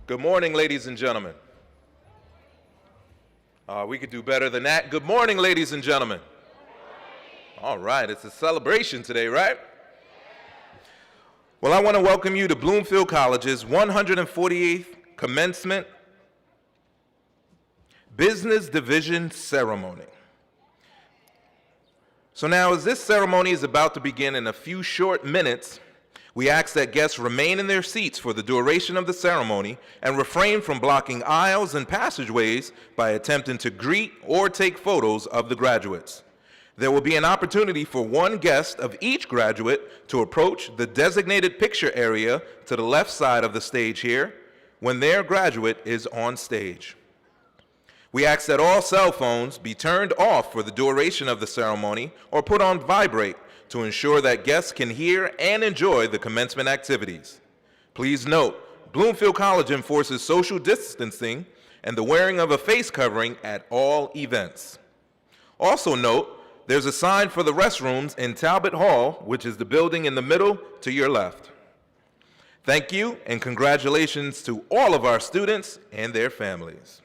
Good morning, ladies and gentlemen. We could do better than that. Good morning, ladies and gentlemen. All right, it's a celebration today, right? Well, I want to welcome you to Bloomfield College's 148th Commencement Business Division Ceremony. So now, as this ceremony is about to begin in a few short minutes, we ask that guests remain in their seats for the duration of the ceremony and refrain from blocking aisles and passageways by attempting to greet or take photos of the graduates. There will be an opportunity for one guest of each graduate to approach the designated picture area to the left side of the stage here when their graduate is on stage. We ask that all cell phones be turned off for the duration of the ceremony or put on vibrate to ensure that guests can hear and enjoy the commencement activities. Please note, Bloomfield College enforces social distancing and the wearing of a face covering at all events. Also note, there's a sign for the restrooms in Talbot Hall, which is the building in the middle to your left. Thank you and congratulations to all of our students and their families.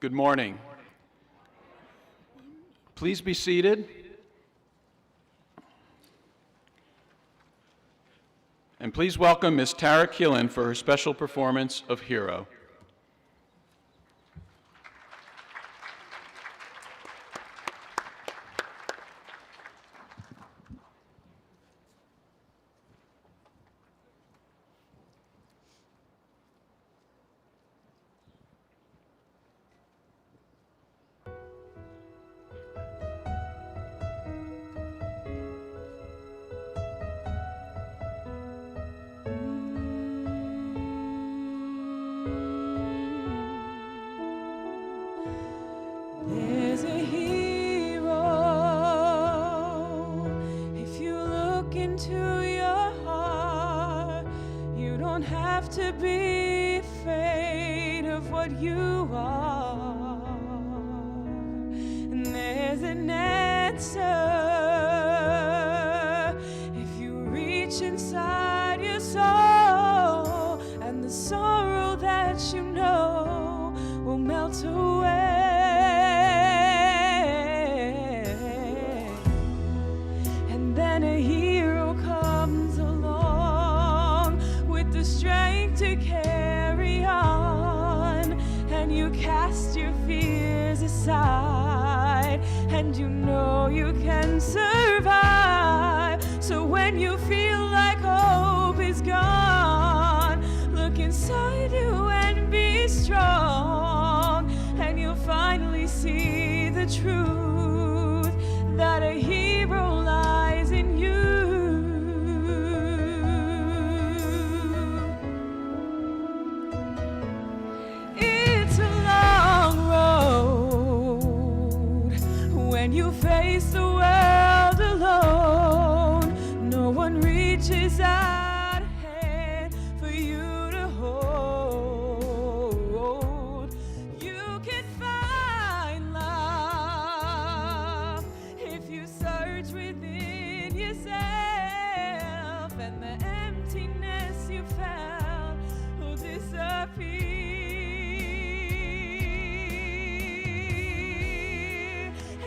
Good morning. Please be seated. And please welcome Ms. Tara Keelan for her special performance of Hero. There's a hero. If you look into your heart, you don't have to be afraid of what you are. And there's an answer. If you reach inside your soul, and the sorrow that you know will melt away. Then a hero comes along with the strength to carry on, and you cast your fears aside, and you know you can survive. So when you feel like hope is gone, look inside you and be strong, and you'll finally see the truth that a hero lies in you. It's a long road when you face the world alone. No one reaches out a hand for you to hold. You can find love if you search within yourself, and the emptiness you found will disappear.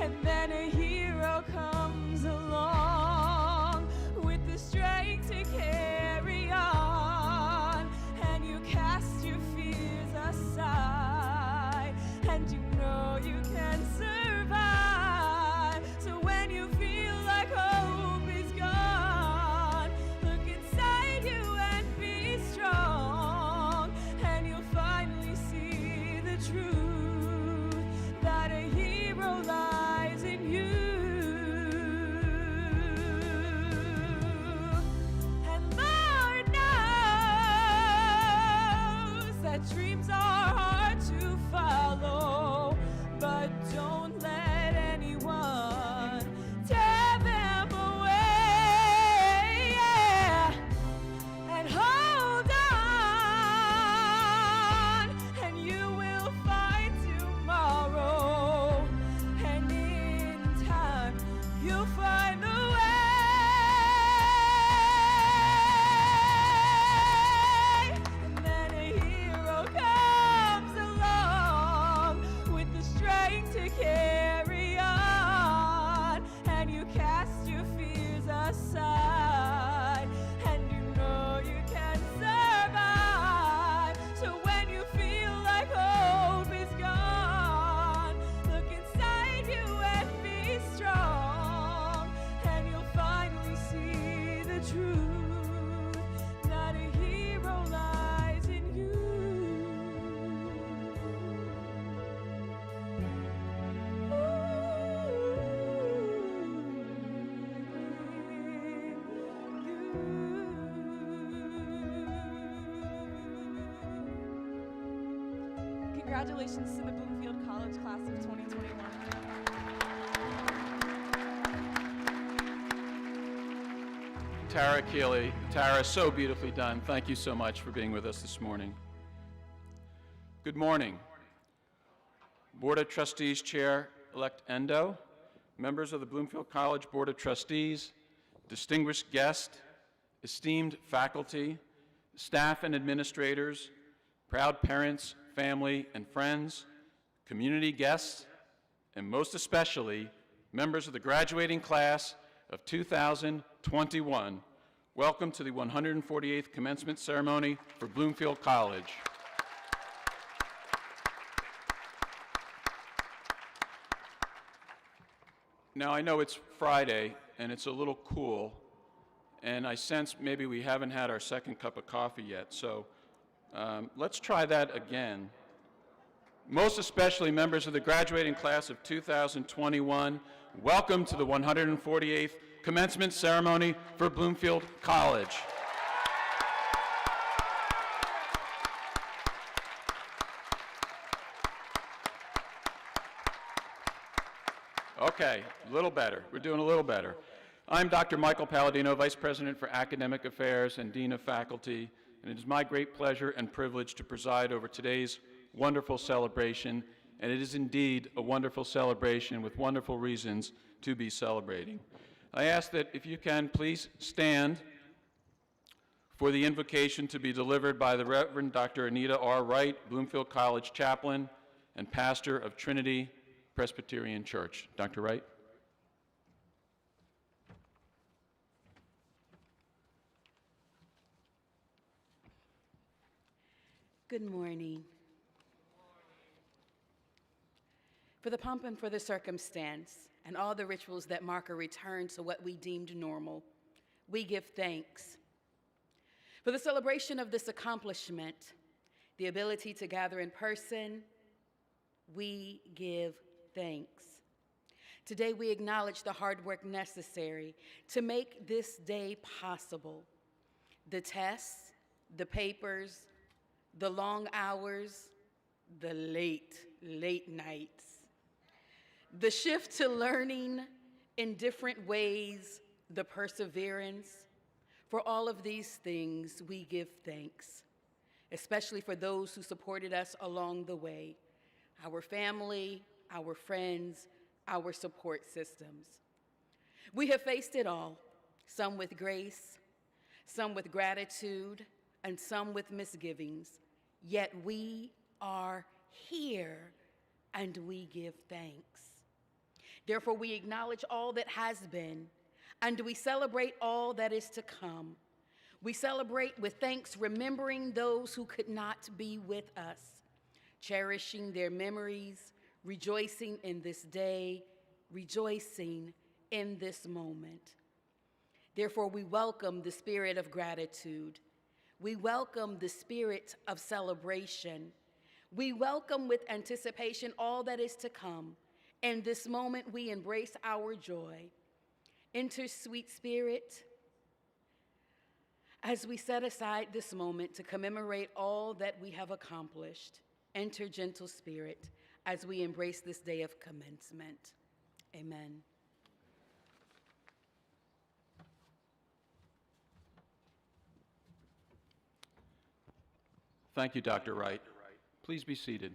And then a hero comes along with the strength to carry on, and you cast your fears aside, and you know you can survive. So when you feel like hope is gone, look inside you and be strong, and you'll finally see the truth that a hero lies in you. And Lord knows that dreams are hard to follow, but don't let anyone tear them away. Yeah. And hold on, and you will find tomorrow. And in time, you'll find the way. And then a hero comes along with the strength to carry on, and you cast your fears aside, and you know you can survive. So when you feel like hope is gone, look inside you and be strong, and you'll finally see the truth that a hero lies in you. Congratulations to the Bloomfield College class of 2021. Tara Keeley. Tara, so beautifully done. Thank you so much for being with us this morning. Good morning. Board of Trustees Chair-elect Endo, members of the Bloomfield College Board of Trustees, distinguished guests, esteemed faculty, staff and administrators, proud parents, family, and friends, community guests, and most especially, members of the graduating class of 2021, welcome to the 148th commencement ceremony for Bloomfield College. Now, I know it's Friday and it's a little cool, and I sense maybe we haven't had our second cup of coffee yet, so let's try that again. Most especially members of the graduating class of 2021, welcome to the 148th commencement ceremony for Bloomfield College. Okay, a little better. We're doing a little better. I'm Dr. Michael Palladino, Vice President for Academic Affairs and Dean of Faculty, and it is my great pleasure and privilege to preside over today's wonderful celebration, and it is indeed a wonderful celebration with wonderful reasons to be celebrating. I ask that if you can, please stand for the invocation to be delivered by the Reverend Dr. Anita R. Wright, Bloomfield College chaplain and pastor of Trinity Presbyterian Church. Dr. Wright. Good morning. For the pomp and for the circumstance and all the rituals that mark a return to what we deemed normal, we give thanks. For the celebration of this accomplishment, the ability to gather in person, we give thanks. Today we acknowledge the hard work necessary to make this day possible. The tests, the papers, the long hours, the late nights, the shift to learning in different ways, the perseverance. For all of these things, we give thanks, especially for those who supported us along the way, our family, our friends, our support systems. We have faced it all, some with grace, some with gratitude, and some with misgivings, yet we are here and we give thanks. Therefore, we acknowledge all that has been, and we celebrate all that is to come. We celebrate with thanks, remembering those who could not be with us, cherishing their memories, rejoicing in this day, rejoicing in this moment. Therefore, we welcome the spirit of gratitude. We welcome the spirit of celebration. We welcome with anticipation all that is to come. In this moment, we embrace our joy. Enter, sweet spirit, as we set aside this moment to commemorate all that we have accomplished. Enter, gentle spirit, as we embrace this day of commencement. Amen. Thank you, Dr. Wright. Please be seated.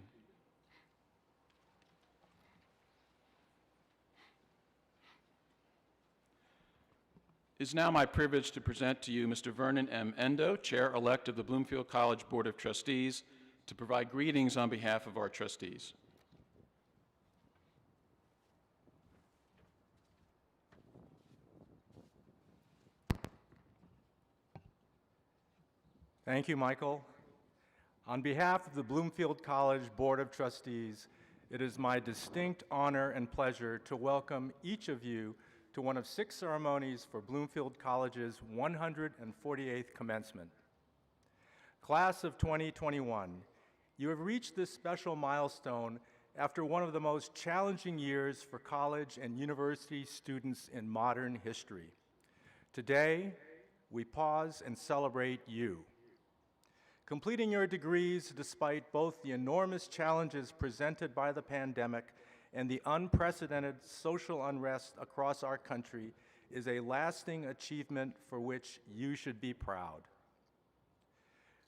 It is now my privilege to present to you Mr. Vernon M. Endo, Chair-elect of the Bloomfield College Board of Trustees, to provide greetings on behalf of our trustees. Thank you, Michael. On behalf of the Bloomfield College Board of Trustees, it is my distinct honor and pleasure to welcome each of you to one of 6 ceremonies for Bloomfield College's 148th commencement. Class of 2021, you have reached this special milestone after one of the most challenging years for college and university students in modern history. Today, we pause and celebrate you. Completing your degrees despite both the enormous challenges presented by the pandemic and the unprecedented social unrest across our country is a lasting achievement for which you should be proud.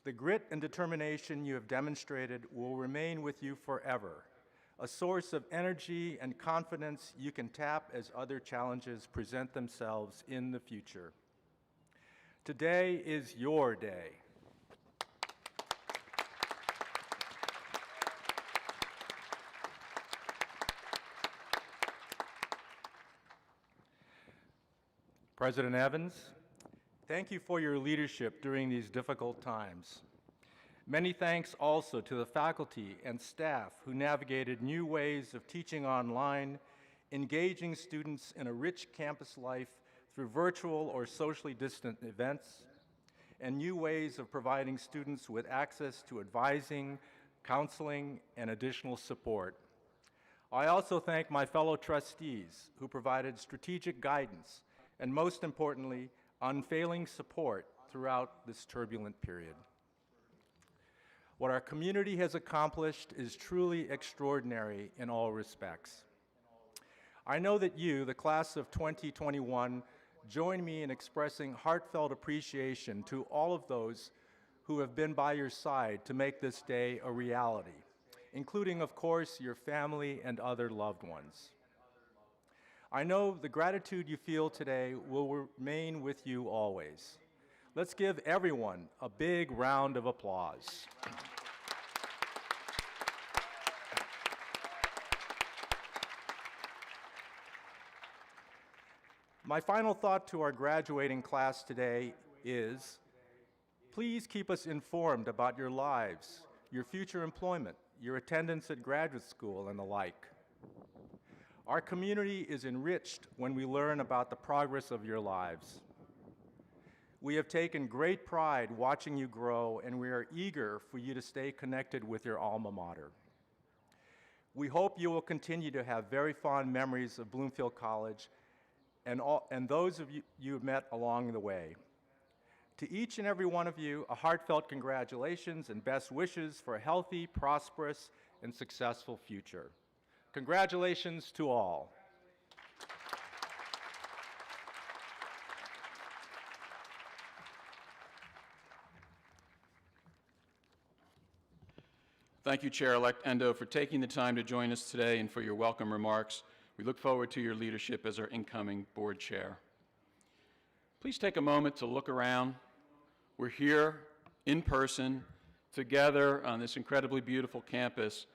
The grit and determination you have demonstrated will remain with you forever, a source of energy and confidence you can tap as other challenges present themselves in the future. Today is your day. President Evans, thank you for your leadership during these difficult times. Many thanks also to the faculty and staff who navigated new ways of teaching online, engaging students in a rich campus life through virtual or socially distant events, and new ways of providing students with access to advising, counseling, and additional support. I also thank my fellow trustees who provided strategic guidance and, most importantly, unfailing support throughout this turbulent period. What our community has accomplished is truly extraordinary in all respects. I know that you, the class of 2021, join me in expressing heartfelt appreciation to all of those who have been by your side to make this day a reality, including, of course, your family and other loved ones. I know the gratitude you feel today will remain with you always. Let's give everyone a big round of applause. My final thought to our graduating class today is, please keep us informed about your lives, your future employment, your attendance at graduate school, and the like. Our community is enriched when we learn about the progress of your lives. We have taken great pride watching you grow, and we are eager for you to stay connected with your alma mater. We hope you will continue to have very fond memories of Bloomfield College and those of you have met along the way. To each and every one of you, a heartfelt congratulations and best wishes for a healthy, prosperous, and successful future. Congratulations to all. Thank you, Chair-elect Endo, for taking the time to join us today and for your welcome remarks. We look forward to your leadership as our incoming board chair. Please take a moment to look around. We're here in person, together on this incredibly beautiful campus,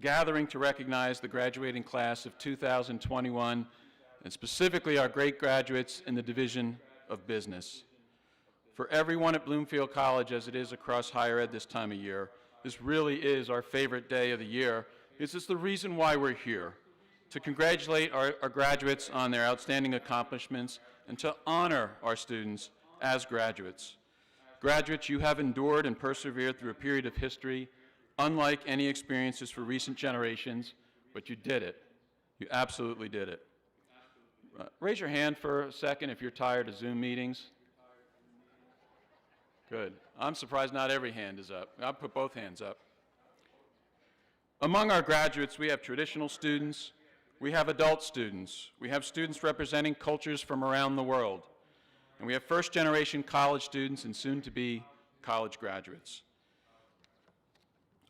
gathering to recognize the graduating class of 2021, and specifically our great graduates in the Division of Business. For everyone at Bloomfield College, as it is across higher ed this time of year, this really is our favorite day of the year. This is the reason why we're here, to congratulate our graduates on their outstanding accomplishments and to honor our students as graduates. Graduates, you have endured and persevered through a period of history unlike any experiences for recent generations, but you did it. You absolutely did it. Raise your hand for a second if you're tired of Zoom meetings. Good. I'm surprised not every hand is up. I'll put both hands up. Among our graduates, we have traditional students, we have adult students, we have students representing cultures from around the world, and we have first-generation college students and soon-to-be college graduates.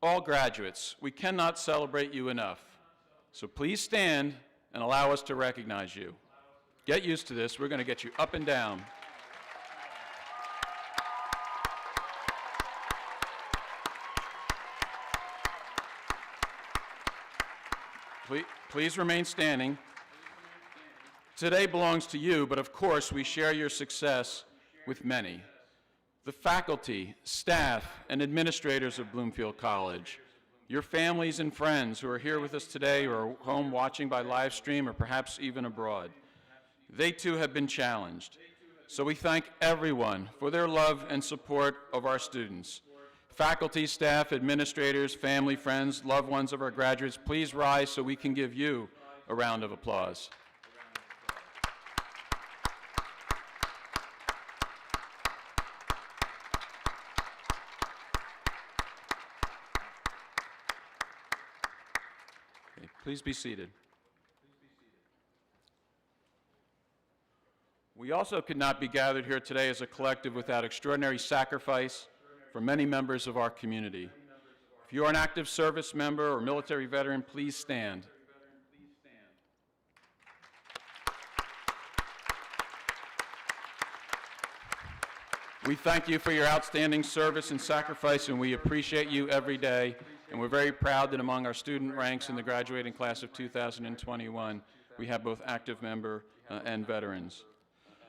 All graduates, we cannot celebrate you enough, so please stand and allow us to recognize you. Get used to this. We're going to get you up and down. Please remain standing. Today belongs to you, but of course we share your success with many. The faculty, staff, and administrators of Bloomfield College, your families and friends who are here with us today or are home watching by live stream or perhaps even abroad. They too have been challenged. So we thank everyone for their love and support of our students. Faculty, staff, administrators, family, friends, loved ones of our graduates, please rise so we can give you a round of applause. Okay, please be seated. We also could not be gathered here today as a collective without extraordinary sacrifice from many members of our community. If you are an active service member or military veteran, please stand. We thank you for your outstanding service and sacrifice, and we appreciate you every day. And we're very proud that among our student ranks in the graduating class of 2021, we have both active member and veterans.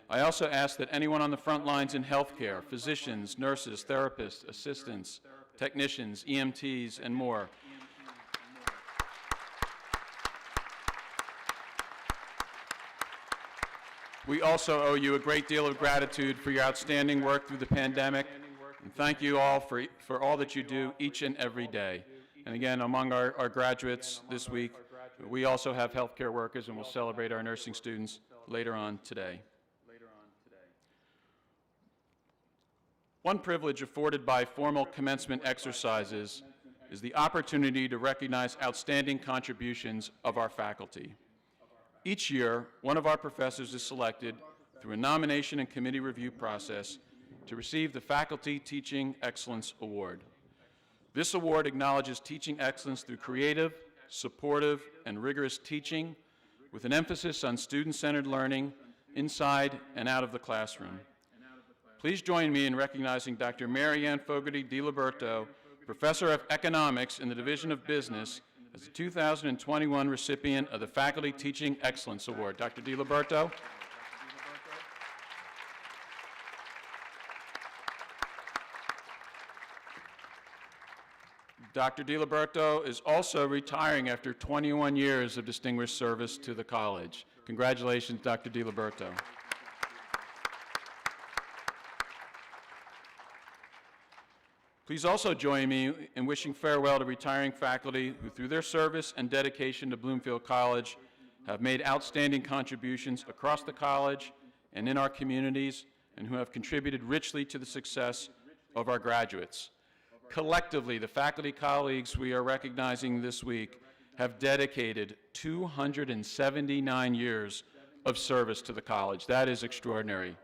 I also ask that anyone on the front lines in healthcare, physicians, nurses, therapists, assistants, technicians, EMTs, and more, we also owe you a great deal of gratitude for your outstanding work through the pandemic, and thank you all for all that you do each and every day. And again, among our graduates this week, we also have healthcare workers, and we'll celebrate our nursing students later on today. One privilege afforded by formal commencement exercises is the opportunity to recognize outstanding contributions of our faculty. Each year, one of our professors is selected through a nomination and committee review process to receive the Faculty Teaching Excellence Award. This award acknowledges teaching excellence through creative, supportive, and rigorous teaching with an emphasis on student-centered learning inside and out of the classroom. Please join me in recognizing Dr. Mary Ann Fogarty DiLiberto, Professor of Economics in the Division of Business, as the 2021 recipient of the Faculty Teaching Excellence Award. Dr. DiLiberto. Dr. DiLiberto is also retiring after 21 years of distinguished service to the college. Congratulations, Dr. DiLiberto. Please also join me in wishing farewell to retiring faculty who, through their service and dedication to Bloomfield College, have made outstanding contributions across the college and in our communities, and who have contributed richly to the success of our graduates. Collectively, the faculty colleagues we are recognizing this week have dedicated 279 years of service to the college. That is extraordinary.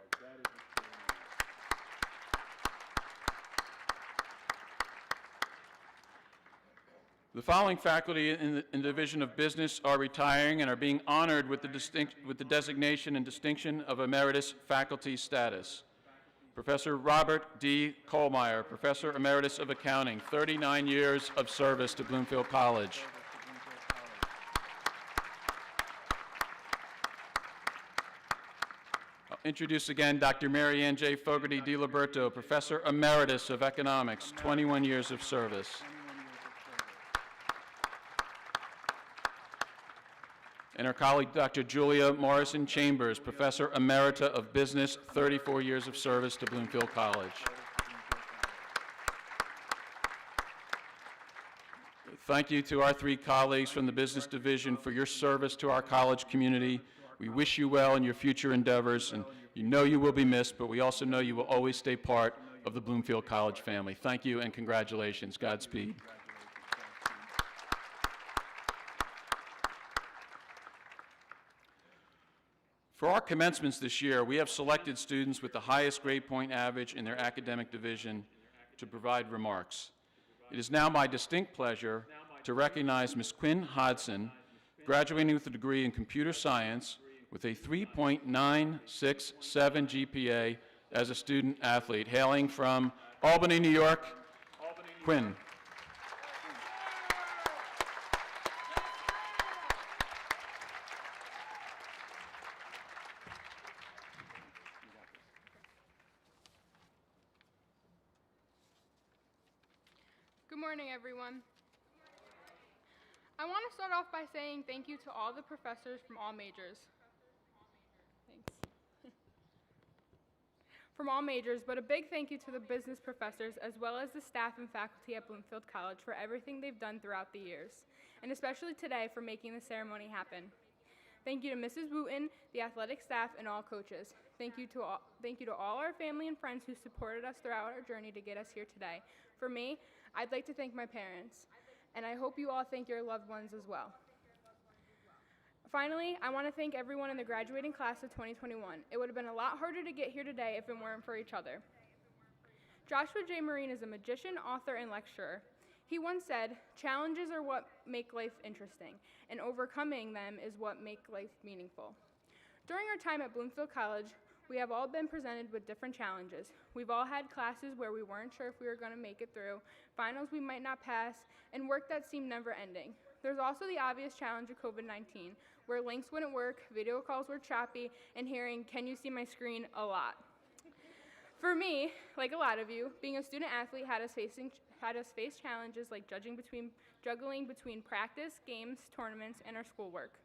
The following faculty in the Division of Business are retiring and are being honored with the designation and distinction of emeritus faculty status. Professor Robert D. Kohlmeyer, Professor Emeritus of Accounting, 39 years of service to Bloomfield College. I'll introduce again Dr. Mary Ann J. Fogarty DiLiberto, Professor Emeritus of Economics, 21 years of service. And our colleague, Dr. Julia Morrison Chambers, Professor Emerita of Business, 34 years of service to Bloomfield College. Thank you to our three colleagues from the Business Division for your service to our college community. We wish you well in your future endeavors, and you know you will be missed, but we also know you will always stay part of the Bloomfield College family. Thank you and congratulations. Godspeed. For our commencements this year, we have selected students with the highest grade point average in their academic division to provide remarks. It is now my distinct pleasure to recognize Ms. Quinn Hodson, graduating with a degree in computer science with a 3.967 GPA as a student athlete, hailing from Albany, New York. Quinn. Good morning, everyone. I want to start off by saying thank you to all the professors from all majors. Thanks. From all majors, but a big thank you to the business professors as well as the staff and faculty at Bloomfield College for everything they've done throughout the years, and especially today for making the ceremony happen. Thank you to Mrs. Wooten, the athletic staff, and all coaches. Thank you to all our family and friends who supported us throughout our journey to get us here today. For me, I'd like to thank my parents, and I hope you all thank your loved ones as well. Finally, I want to thank everyone in the graduating class of 2021. It would have been a lot harder to get here today if it weren't for each other. Joshua J. Marine is a magician, author, and lecturer. He once said, "Challenges are what make life interesting, and overcoming them is what make life meaningful." During our time at Bloomfield College, we have all been presented with different challenges. We've all had classes where we weren't sure if we were going to make it through, finals we might not pass, and work that seemed never ending. There's also the obvious challenge of COVID-19, where links wouldn't work, video calls were choppy, and hearing, "Can you see my screen?" a lot. For me, like a lot of you, being a student athlete had us face challenges like juggling between practice, games, tournaments, and our schoolwork.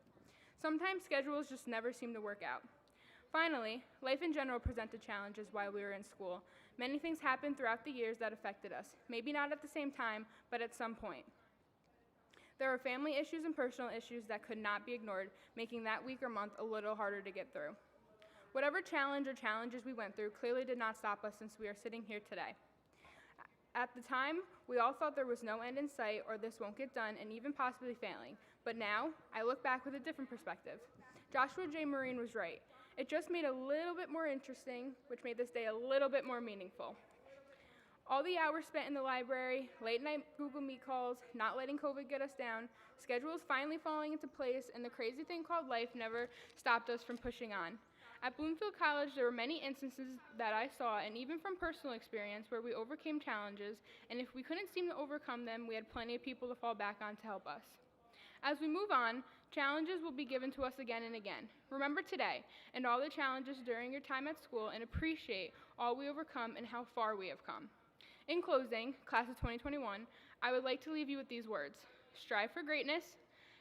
Sometimes schedules just never seem to work out. Finally, life in general presented challenges while we were in school. Many things happened throughout the years that affected us, maybe not at the same time, but at some point. There were family issues and personal issues that could not be ignored, making that week or month a little harder to get through. Whatever challenge or challenges we went through clearly did not stop us since we are sitting here today. At the time, we all thought there was no end in sight or this won't get done and even possibly failing. But now, I look back with a different perspective. Joshua J. Marine was right. It just made it a little bit more interesting, which made this day a little bit more meaningful. All the hours spent in the library, late night Google Meet calls, not letting COVID get us down, schedules finally falling into place, and the crazy thing called life never stopped us from pushing on. At Bloomfield College, there were many instances that I saw, and even from personal experience, where we overcame challenges, and if we couldn't seem to overcome them, we had plenty of people to fall back on to help us. As we move on, challenges will be given to us again and again. Remember today and all the challenges during your time at school and appreciate all we overcome and how far we have come. In closing, class of 2021, I would like to leave you with these words. Strive for greatness,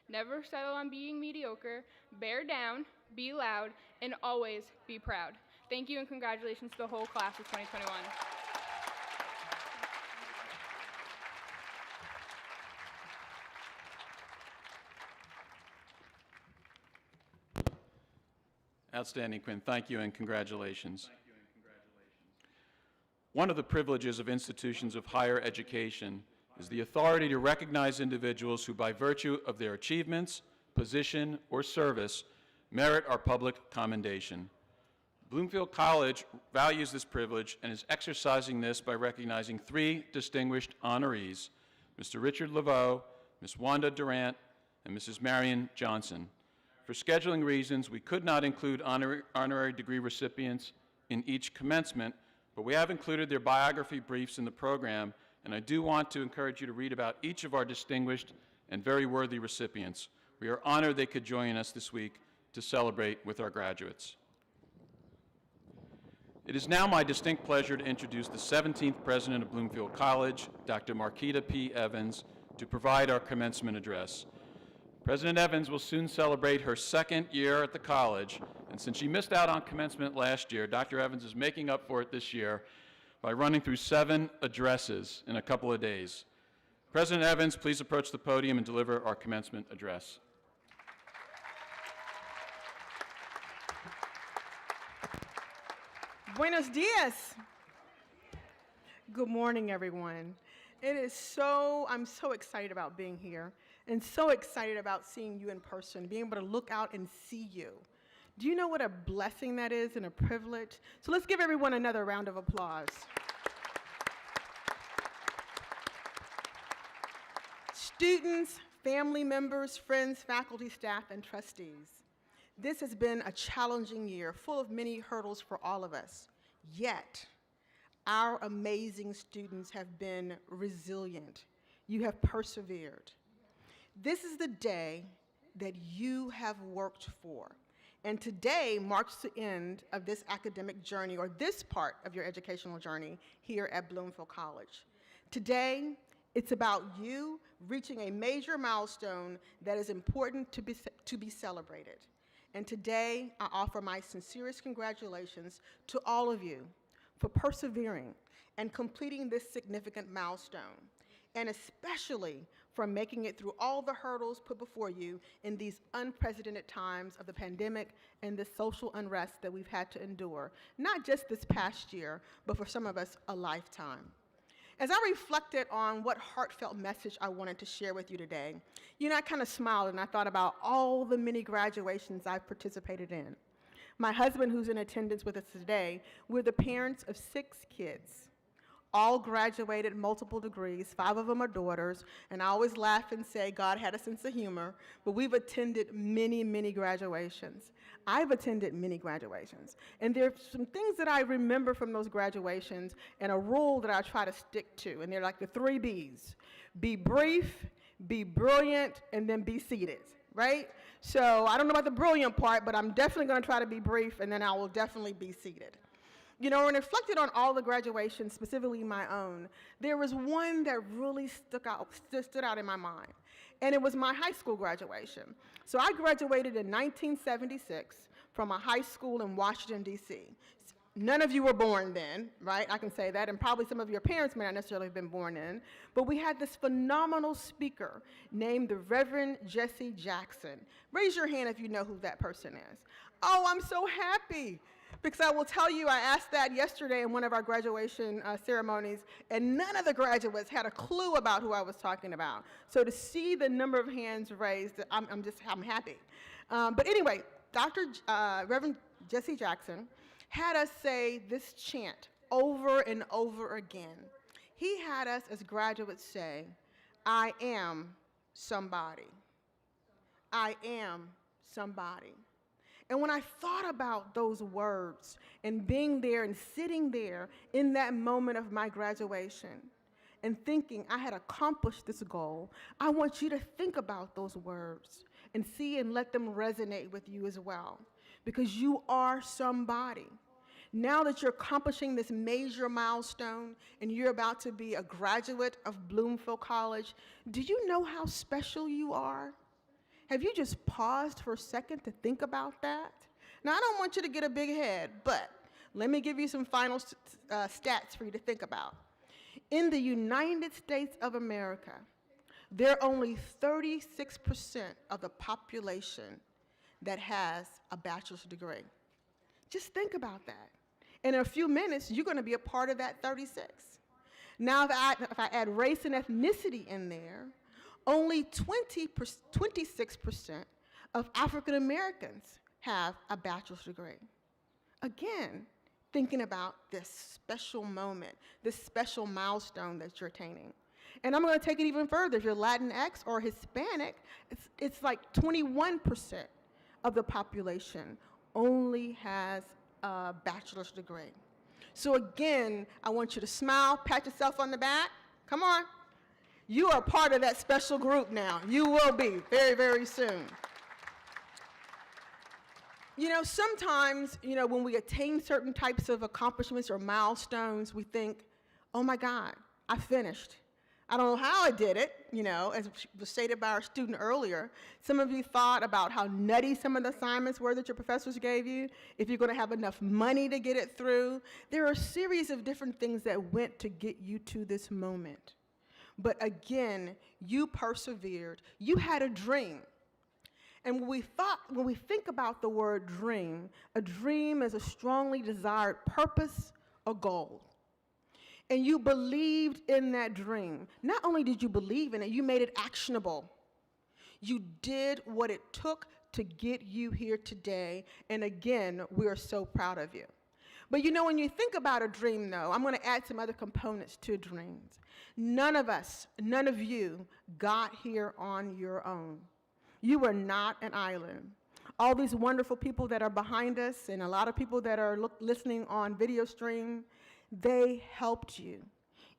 never settle on being mediocre, bear down, be loud, and always be proud. Thank you and congratulations to the whole class of 2021. Outstanding, Quinn. Thank you and congratulations. One of the privileges of institutions of higher education is the authority to recognize individuals who, by virtue of their achievements, position, or service, merit our public commendation. Bloomfield College values this privilege and is exercising this by recognizing 3 distinguished honorees, Mr. Richard Laveau, Ms. Wanda Durant, and Mrs. Marion Johnson. For scheduling reasons, we could not include honorary degree recipients in each commencement, but we have included their biography briefs in the program, and I do want to encourage you to read about each of our distinguished and very worthy recipients. We are honored they could join us this week to celebrate with our graduates. It is now my distinct pleasure to introduce the 17th president of Bloomfield College, Dr. Marquita P. Evans, to provide our commencement address. President Evans will soon celebrate her 2nd year at the college, and since she missed out on commencement last year, Dr. Evans is making up for it this year by running through 7 addresses in a couple of days. President Evans, please approach the podium and deliver our commencement address. Buenos dias. Good morning, everyone. I'm so excited about being here and so excited about seeing you in person, being able to look out and see you. Do you know what a blessing that is and a privilege? So let's give everyone another round of applause. Students, family members, friends, faculty, staff, and trustees. This has been a challenging year, full of many hurdles for all of us. Yet, our amazing students have been resilient. You have persevered. This is the day that you have worked for. And today marks the end of this academic journey, or this part of your educational journey here at Bloomfield College. Today, it's about you reaching a major milestone that is important to be celebrated. And today, I offer my sincerest congratulations to all of you for persevering and completing this significant milestone, and especially for making it through all the hurdles put before you in these unprecedented times of the pandemic and the social unrest that we've had to endure, not just this past year, but for some of us, a lifetime. As I reflected on what heartfelt message I wanted to share with you today, I kind of smiled and I thought about all the many graduations I've participated in. My husband, who's in attendance with us today, we're the parents of 6 kids. all graduated multiple degrees. 5 of them are daughters, and I always laugh and say God had a sense of humor, but we've attended many, many graduations. I've attended many graduations, and there are some things that I remember from those graduations and a rule that I try to stick to, and they're like the 3 B's. Be brief, be brilliant, and then be seated, right? So I don't know about the brilliant part, but I'm definitely going to try to be brief, and then I will definitely be seated. You know, when I reflected on all the graduations, specifically my own, there was one that really stood out in my mind, and it was my high school graduation. So I graduated in 1976 from a high school in Washington, D.C. None of you were born then, right? I can say that, and probably some of your parents may not necessarily have been born in, but we had this phenomenal speaker named the Reverend Jesse Jackson. Raise your hand if you know who that person is. Oh, I'm so happy. Because I will tell you, I asked that yesterday in one of our graduation ceremonies, and none of the graduates had a clue about who I was talking about. So to see the number of hands raised, I'm happy. But anyway, Reverend Jesse Jackson had us say this chant over and over again. He had us as graduates say, I am somebody. I am somebody. And when I thought about those words and being there and sitting there in that moment of my graduation and thinking I had accomplished this goal, I want you to think about those words and see and let them resonate with you as well, because you are somebody. Now that you're accomplishing this major milestone and you're about to be a graduate of Bloomfield College, do you know how special you are? Have you just paused for a second to think about that? Now, I don't want you to get a big head, but let me give you some final stats for you to think about. In the United States of America, there are only 36% of the population that has a bachelor's degree. Just think about that. In a few minutes, you're going to be a part of that 36. Now, if I add race and ethnicity in there, only 26% of African Americans have a bachelor's degree. Again, thinking about this special moment, this special milestone that you're attaining. And I'm going to take it even further. If you're Latinx or Hispanic, it's like 21% of the population only has a bachelor's degree. So again, I want you to smile, pat yourself on the back. Come on. You are part of that special group now. You will be very, very soon. You know, sometimes, when we attain certain types of accomplishments or milestones, we think, oh my God, I finished. I don't know how I did it, as was stated by our student earlier. Some of you thought about how nutty some of the assignments were that your professors gave you, if you're going to have enough money to get it through. There are a series of different things that went to get you to this moment. But again, you persevered. You had a dream. And when we think about the word dream, a dream is a strongly desired purpose or goal. And you believed in that dream. Not only did you believe in it, you made it actionable. You did what it took to get you here today. And again, we are so proud of you. But when you think about a dream, though, I'm going to add some other components to dreams. None of us, none of you got here on your own. You were not an island. All these wonderful people that are behind us and a lot of people that are listening on video stream, they helped you.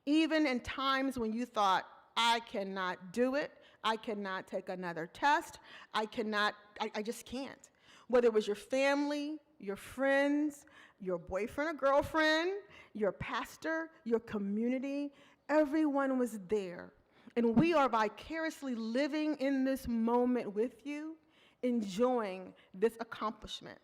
Even in times when you thought, I cannot do it, I cannot take another test, I just can't. Whether it was your family, your friends, your boyfriend or girlfriend, your pastor, your community, everyone was there. And we are vicariously living in this moment with you, enjoying this accomplishment.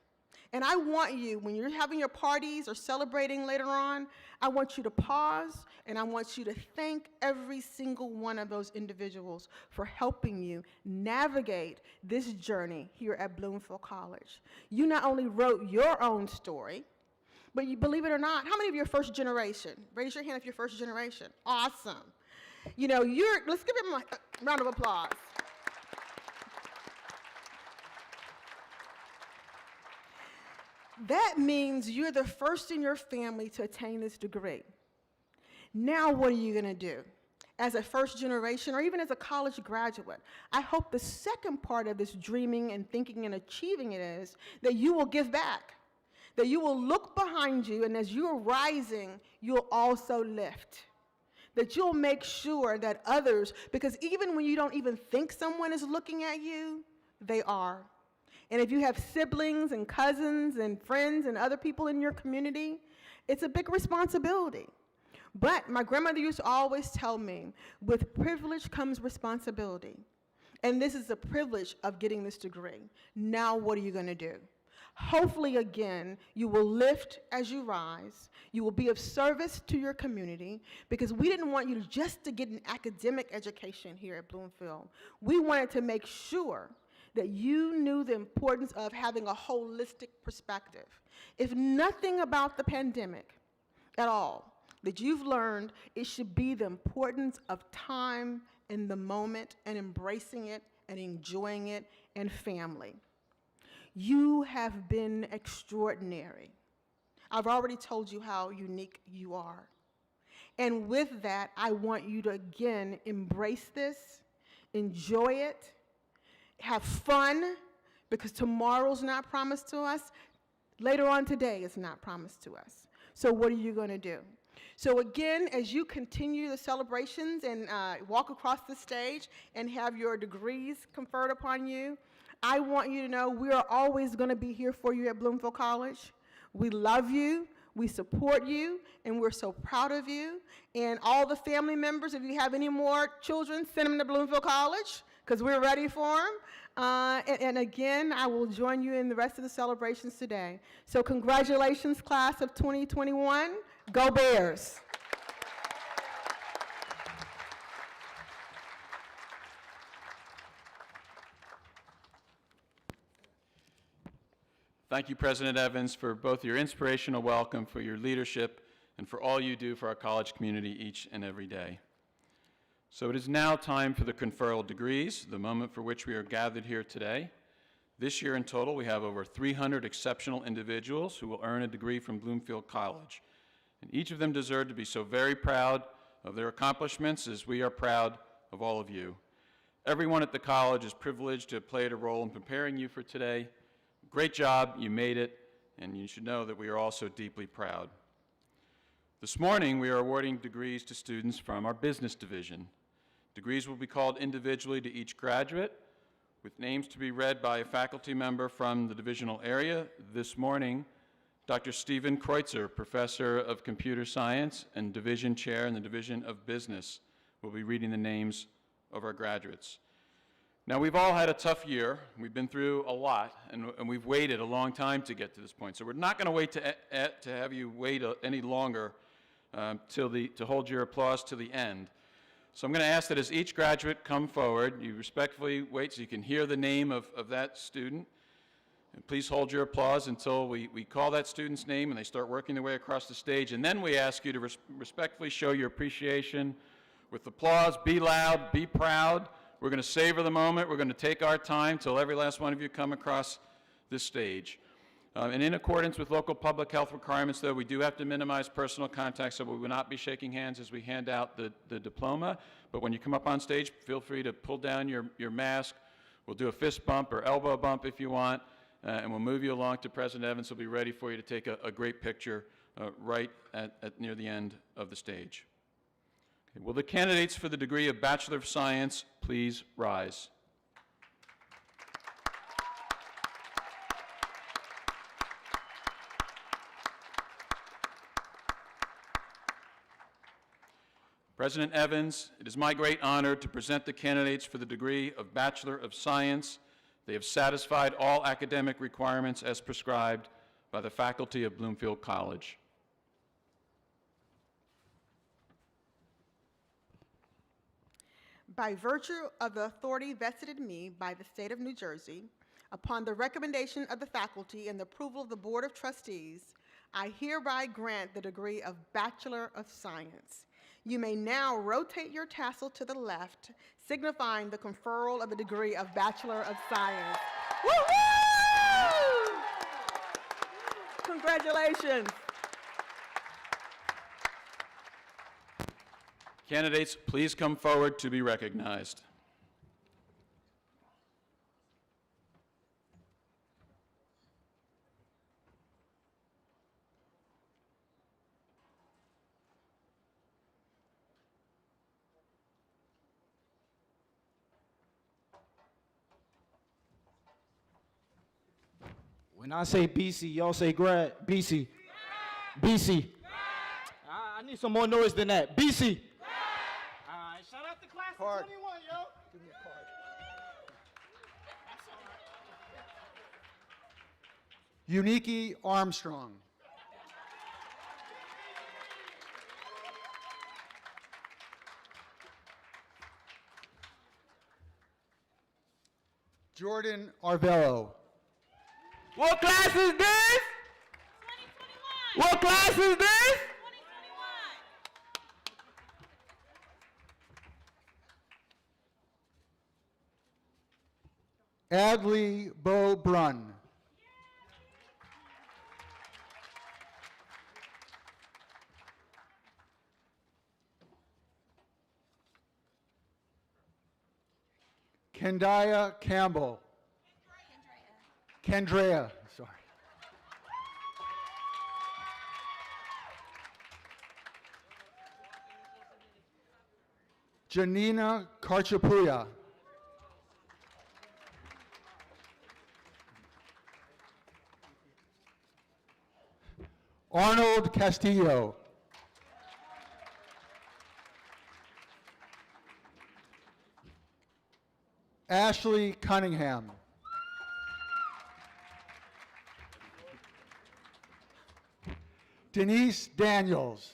And I want you, when you're having your parties or celebrating later on, I want you to pause and I want you to thank every single one of those individuals for helping you navigate this journey here at Bloomfield College. You not only wrote your own story, but you believe it or not, how many of you are first generation? Raise your hand if you're first generation. Awesome. Let's give him a round of applause. That means you're the first in your family to attain this degree. Now what are you going to do? As a first generation or even as a college graduate, I hope the second part of this dreaming and thinking and achieving it is that you will give back, that you will look behind you, and as you're rising, you'll also lift. That you'll make sure that others, because even when you don't even think someone is looking at you, they are. And if you have siblings and cousins and friends and other people in your community, it's a big responsibility. But my grandmother used to always tell me, with privilege comes responsibility. And this is the privilege of getting this degree. Now what are you going to do? Hopefully, again, you will lift as you rise. You will be of service to your community, because we didn't want you just to get an academic education here at Bloomfield. We wanted to make sure that you knew the importance of having a holistic perspective. If nothing about the pandemic at all that you've learned, it should be the importance of time in the moment and embracing it and enjoying it and family. You have been extraordinary. I've already told you how unique you are. And with that, I want you to, again, embrace this, enjoy it, have fun, because tomorrow's not promised to us. Later on today is not promised to us. So what are you going to do? So again, as you continue the celebrations and walk across the stage and have your degrees conferred upon you, I want you to know we are always going to be here for you at Bloomfield College. We love you, we support you, and we're so proud of you. And all the family members, if you have any more children, send them to Bloomfield College, because we're ready for them. And again, I will join you in the rest of the celebrations today. So congratulations, class of 2021. Go Bears. Thank you, President Evans, for both your inspirational welcome, for your leadership, and for all you do for our college community each and every day. So it is now time for the conferral degrees, the moment for which we are gathered here today. This year in total, we have over 300 exceptional individuals who will earn a degree from Bloomfield College. And each of them deserve to be so very proud of their accomplishments as we are proud of all of you. Everyone at the college is privileged to have played a role in preparing you for today. Great job, you made it, and you should know that we are also deeply proud. This morning, we are awarding degrees to students from our business division. Degrees will be called individually to each graduate, with names to be read by a faculty member from the divisional area. This morning, Dr. Stephen Kreutzer, Professor of Computer Science and Division Chair in the Division of Business, will be reading the names of our graduates. Now, we've all had a tough year. We've been through a lot, and we've waited a long time to get to this point. So we're not going to wait to have you wait any longer to hold your applause to the end. So I'm going to ask that as each graduate come forward, you respectfully wait so you can hear the name of that student. And please hold your applause until we call that student's name and they start working their way across the stage. And then we ask you to respectfully show your appreciation with applause. Be loud, be proud. We're going to savor the moment. We're going to take our time till every last one of you come across this stage. And in accordance with local public health requirements, though, we do have to minimize personal contact, so we will not be shaking hands as we hand out the diploma. But when you come up on stage, feel free to pull down your mask. We'll do a fist bump or elbow bump if you want, and we'll move you along to President Evans. He'll be ready for you to take a great picture right at near the end of the stage. Okay, will the candidates for the degree of Bachelor of Science please rise? President Evans, it is my great honor to present the candidates for the degree of Bachelor of Science. They have satisfied all academic requirements as prescribed by the faculty of Bloomfield College. By virtue of the authority vested in me by the state of New Jersey, upon the recommendation of the faculty and the approval of the Board of Trustees, I hereby grant the degree of Bachelor of Science. You may now rotate your tassel to the left, signifying the conferral of the degree of Bachelor of Science. Woo-hoo! Congratulations. Candidates, please come forward to be recognized. When I say BC, y'all say grad. BC. BC. I need some more noise than that. BC. All right, shout out to class of 21, yo. Give me a card. Unique Armstrong. Jordan Arvello. What class is this? 2021. What class is this? 2021. Adley Bo Brunn. Kendaya Campbell. Kendrea, sorry. Janina Karchapuya. Arnold Castillo. Ashley Cunningham. Denise Daniels.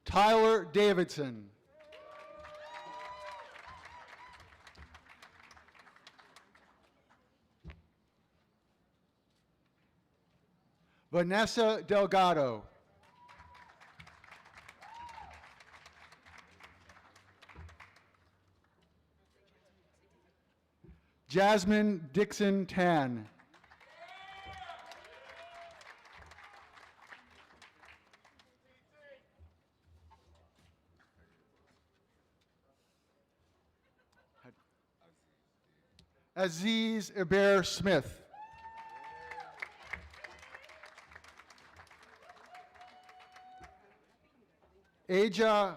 Tyler Davidson. Vanessa Delgado. Jasmine Dixon Tan. Aziz Iber Smith. Aja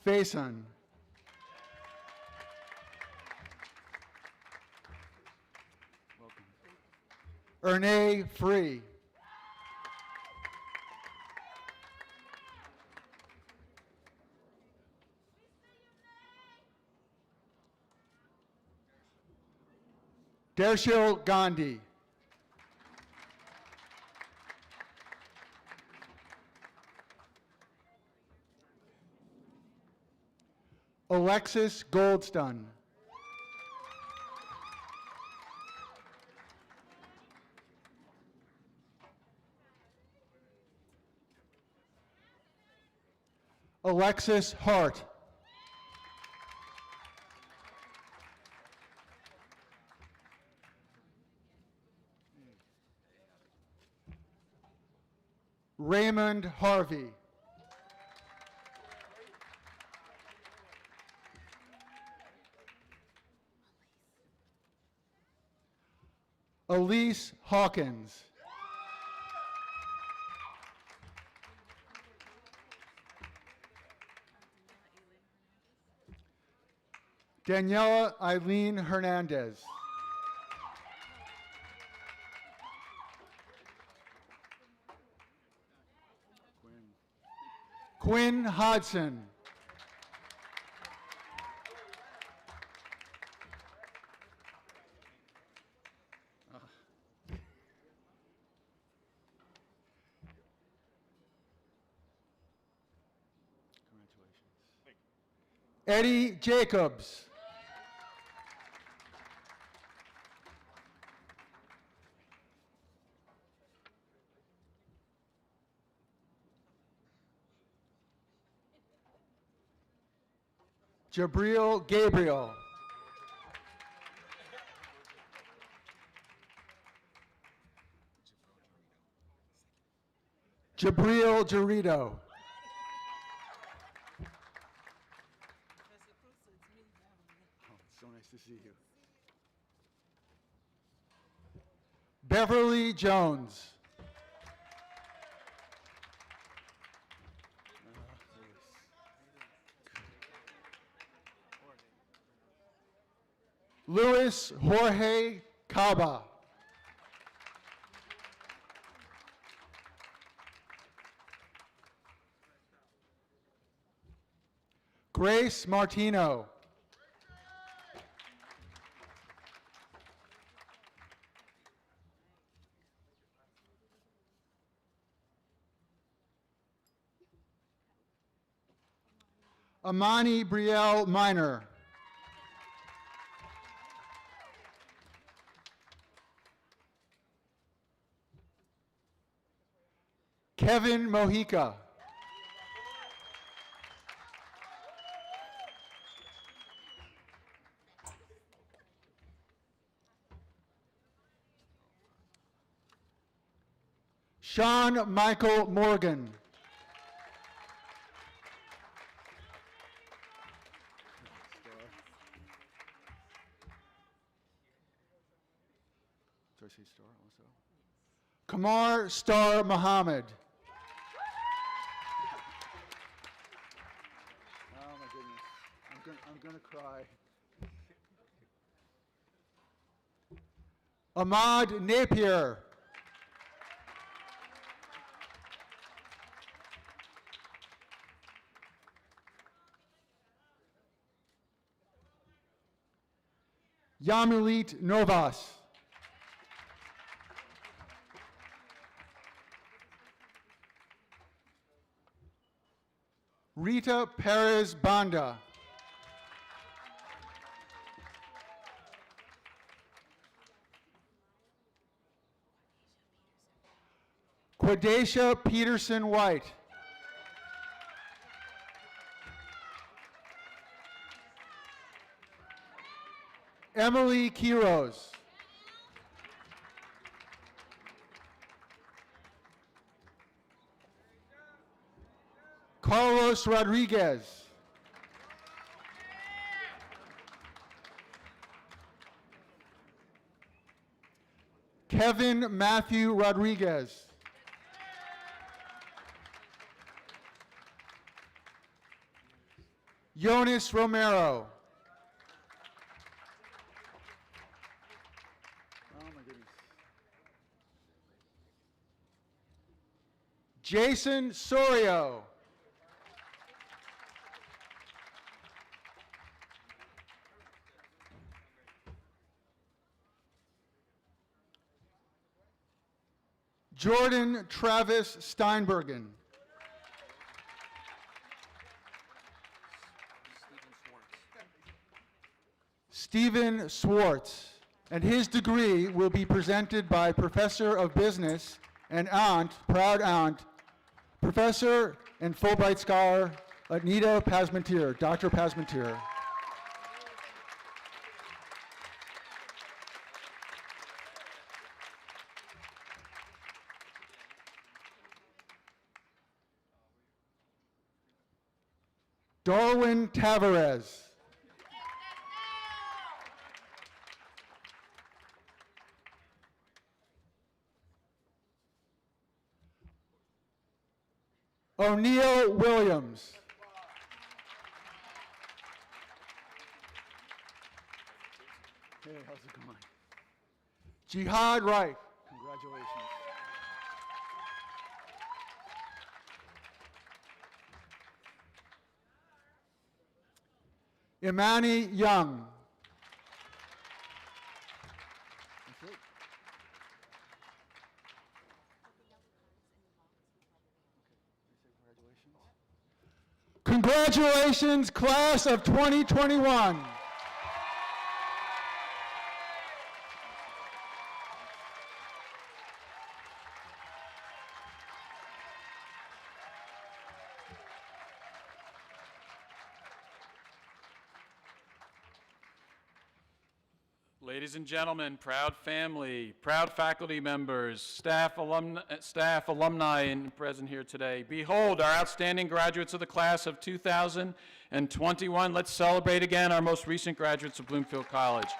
Faison. Ernay Free. Dershil Gandhi. Alexis Goldstun. Alexis Hart. Raymond Harvey. Elise Hawkins. Daniela Eileen Hernandez. Quinn Hodson. Eddie Jacobs. Jabril Gabriel. Jabril Jarito. So nice to see you. Beverly Jones. Luis Jorge Caba. Grace Martino. Amani Brielle Minor. Kevin Mojica. Sean Michael Morgan. Do I say star also? Kamar Star Muhammad. Oh my goodness. I'm gonna cry. Ahmad Napier. Yamulit Novas. Rita Perez Banda. Quadacia Peterson White. Emily Quiroz. Carlos Rodriguez. Kevin Matthew Rodriguez. Jonas Romero. Oh my goodness. Jason Sorio. Jordan Travis Steinbergen. Stephen Swartz. And his degree will be presented by Professor of Business and aunt, proud aunt, Professor and Fulbright Scholar Anita Pasmentier, Dr. Pasmentier. Darwin Tavares. O'Neill Williams. Hey, how's it going? Jihad Wright. Congratulations. Imani Young. That's it. Congratulations, class of 2021. Ladies and gentlemen, proud family, proud faculty members, staff, alumni, and present here today. Behold, our outstanding graduates of the class of 2021. Let's celebrate again our most recent graduates of Bloomfield College.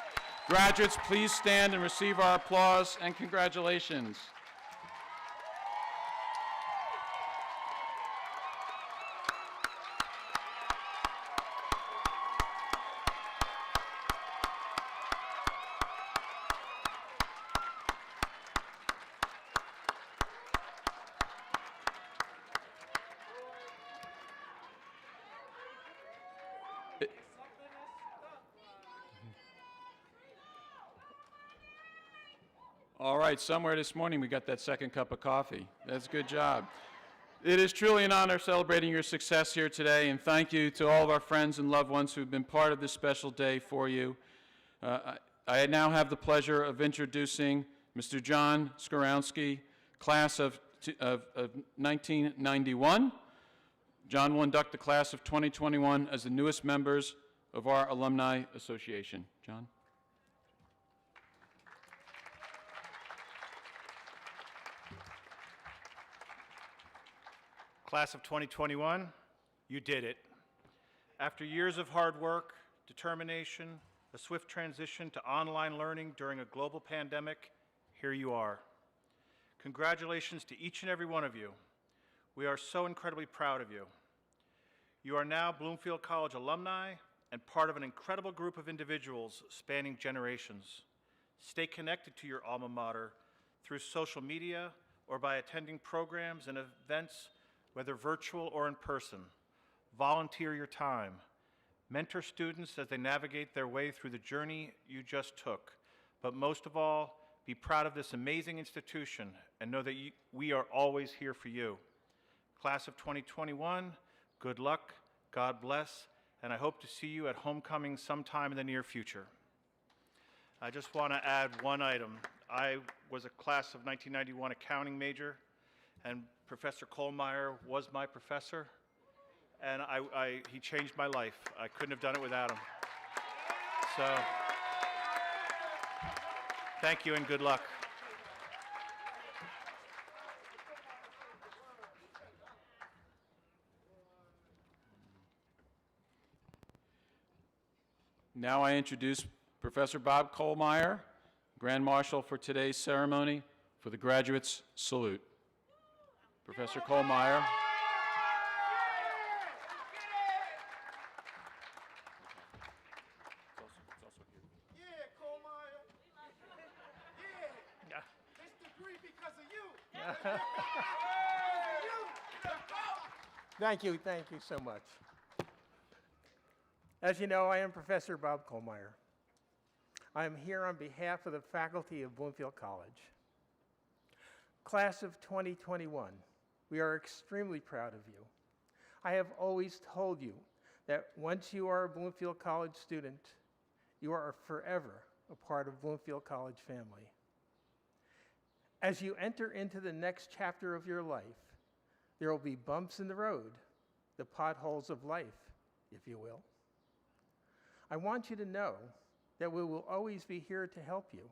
Graduates, please stand and receive our applause and congratulations. All right, somewhere this morning we got that second cup of coffee. That's a good job. It is truly an honor celebrating your success here today, and thank you to all of our friends and loved ones who've been part of this special day for you. I now have the pleasure of introducing Mr. John Skorowski, class of 1991. John will induct the class of 2021 as the newest members of our Alumni Association. John? Class of 2021, you did it. After years of hard work, determination, a swift transition to online learning during a global pandemic, here you are. Congratulations to each and every one of you. We are so incredibly proud of you. You are now Bloomfield College alumni and part of an incredible group of individuals spanning generations. Stay connected to your alma mater through social media or by attending programs and events, whether virtual or in person. Volunteer your time. Mentor students as they navigate their way through the journey you just took. But most of all, be proud of this amazing institution and know that we are always here for you. Class of 2021, good luck, God bless, and I hope to see you at homecoming sometime in the near future. I just want to add one item. I was a class of 1991 accounting major, and Professor Kohlmeyer was my professor, and he changed my life. I couldn't have done it without him. So, thank you and good luck. Now I introduce Professor Bob Kohlmeyer, Grand Marshal for today's ceremony, for the graduates' salute. Professor Kohlmeyer. Thank you so much. As you know, I am Professor Bob Kohlmeyer. I am here on behalf of the faculty of Bloomfield College. Class of 2021, we are extremely proud of you. I have always told you that once you are a Bloomfield College student, you are forever a part of Bloomfield College family. As you enter into the next chapter of your life, there will be bumps in the road, the potholes of life, if you will. I want you to know that we will always be here to help you.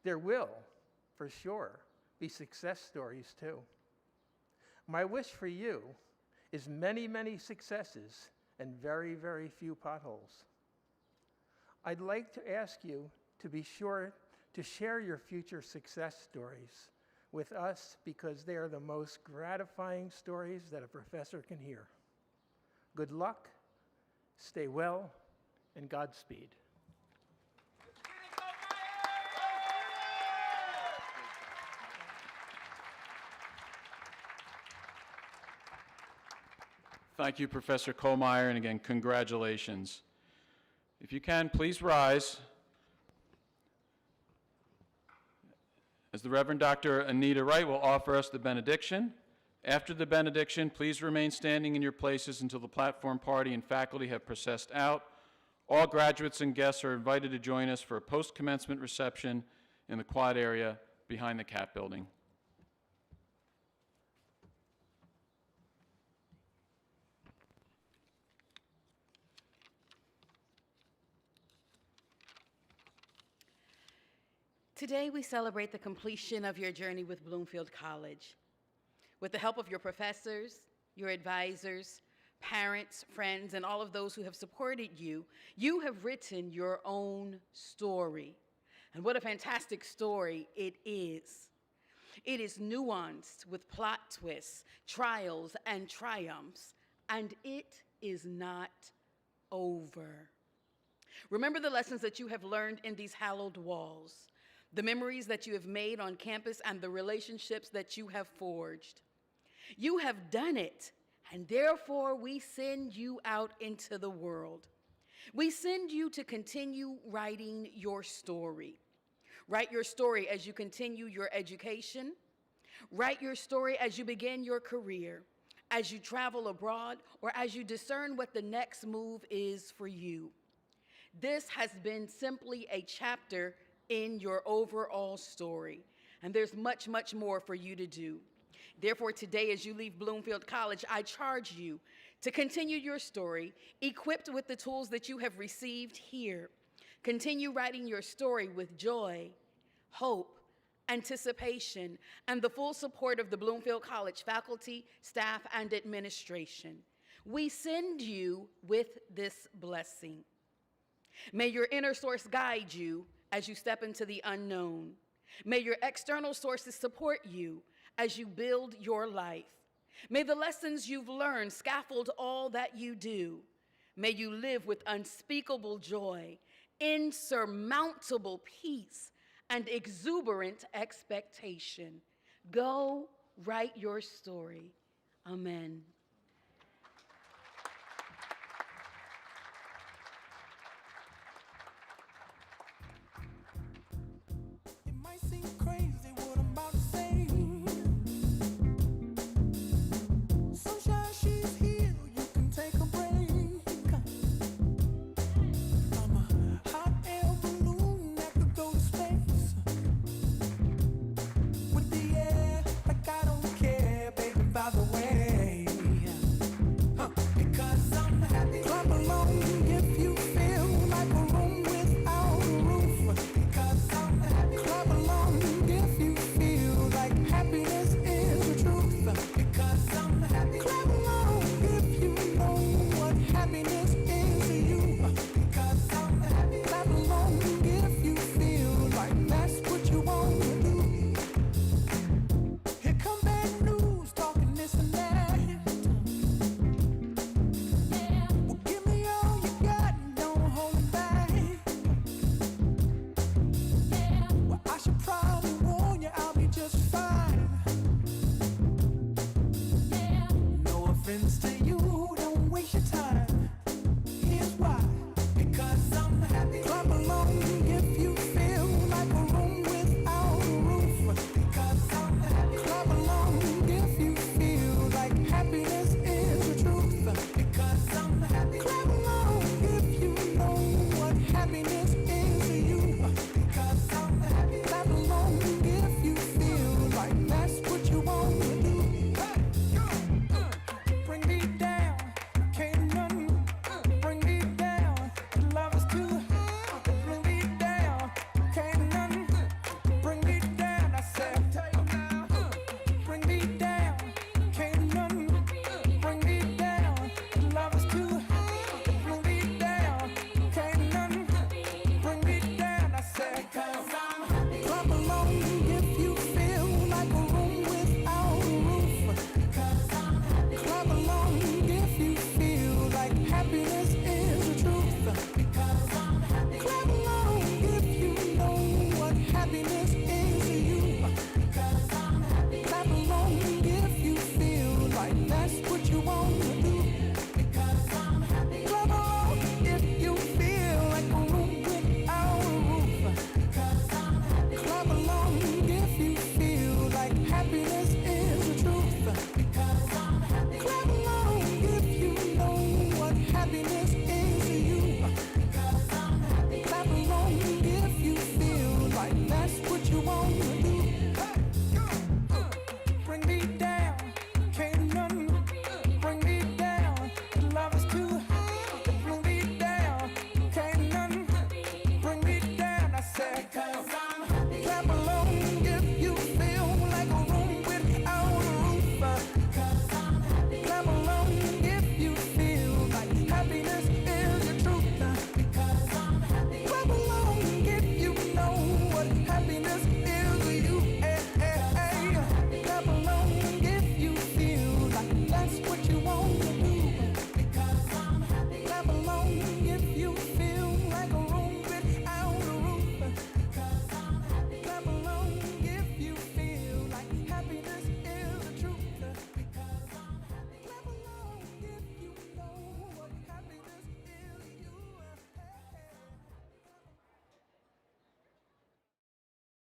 There will, for sure, be success stories too. My wish for you is many, many successes and very, very few potholes. I'd like to ask you to be sure to share your future success stories with us because they are the most gratifying stories that a professor can hear. Good luck, stay well, and Godspeed. Thank you, Professor Kohlmeyer, and again, congratulations. If you can, please rise. As the Reverend Dr. Anita Wright will offer us the benediction. After the benediction, please remain standing in your places until the platform party and faculty have processed out. All graduates and guests are invited to join us for a post-commencement reception in the quad area behind the CAP building. Today, we celebrate the completion of your journey with Bloomfield College. With the help of your professors, your advisors, parents, friends, and all of those who have supported you, you have written your own story. And what a fantastic story it is. It is nuanced with plot twists, trials, and triumphs, and it is not over. Remember the lessons that you have learned in these hallowed walls, the memories that you have made on campus, and the relationships that you have forged. You have done it, and therefore we send you out into the world. We send you to continue writing your story. Write your story as you continue your education. Write your story as you begin your career, as you travel abroad, or as you discern what the next move is for you. This has been simply a chapter in your overall story, and there's much, much more for you to do. Therefore, today, as you leave Bloomfield College, I charge you to continue your story, equipped with the tools that you have received here. Continue writing your story with joy, hope, anticipation, and the full support of the Bloomfield College faculty, staff, and administration. We send you with this blessing. May your inner source guide you as you step into the unknown. May your external sources support you as you build your life. May the lessons you've learned scaffold all that you do. May you live with unspeakable joy, insurmountable peace, and exuberant expectation. Go write your story. Amen.